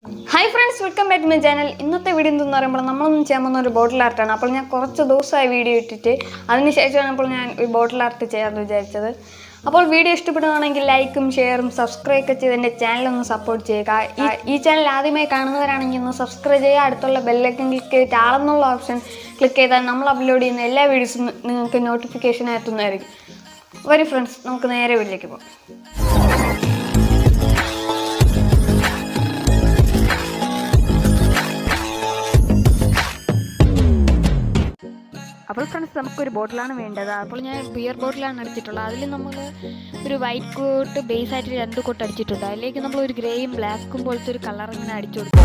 Hi friends, welcome back to my channel. ഇന്നത്തെ video എന്തെന്ന് പറയുമ്പോൾ നമ്മളൊന്നും ചെയ്യാൻ പോകുന്ന ഒരു ബോട്ടിൽ ആർട്ടാണ്. അപ്പോൾ ഞാൻ കുറച്ച് ദിവസമായി വീഡിയോ ഇട്ടിട്ട് അതിനുശേഷമാണ് അപ്പോൾ ഞാൻ ഈ ബോട്ടിൽ ആർട്ട് ചെയ്യാമെന്ന് വിചാരിച്ചത്. അപ്പോൾ വീഡിയോ ഇഷ്ടപ്പെടുകയാണെങ്കിൽ ലൈക്കും ഷെയറും സബ്സ്ക്രൈബ് ഒക്കെ ചെയ്ത് എൻ്റെ ചാനൽ ഒന്ന് സപ്പോർട്ട് ചെയ്യുക. ഈ ചാനൽ ആദ്യമായി കാണുന്നവരാണെങ്കിൽ ഒന്ന് സബ്സ്ക്രൈബ് ചെയ്യുക. അടുത്തുള്ള ബെല്ലൈക്കൺ ക്ലിക്ക് ചെയ്തിട്ട് ആളെന്നുള്ള ഓപ്ഷൻ ക്ലിക്ക് ചെയ്താൽ നമ്മൾ അപ്ലോഡ് ചെയ്യുന്ന എല്ലാ വീഡിയോസും നിങ്ങൾക്ക് നോട്ടിഫിക്കേഷൻ എത്തുന്നതായിരിക്കും. വരും ഫ്രണ്ട്സ്, നമുക്ക് നേരെ വീട്ടിലേക്ക് പോകാം. അപ്പോൾ ഫ്രണ്ട്സ്, നമുക്കൊരു ബോട്ടിലാണ് വേണ്ടത്. അപ്പോൾ ഞാൻ ബിയർ ബോട്ടിലാണ് അടിച്ചിട്ടുള്ളത്. അതിൽ നമ്മൾ ഒരു വൈറ്റ് കോട്ട് ബേസ് ആയിട്ട് 2 കോട്ട് അടിച്ചിട്ടുണ്ട്. അതിലേക്ക് നമ്മൾ ഒരു ഗ്രേയും ബ്ലാക്കും പോലത്തെ ഒരു കളർ ഇങ്ങനെ അടിച്ചു കൊടുക്കും.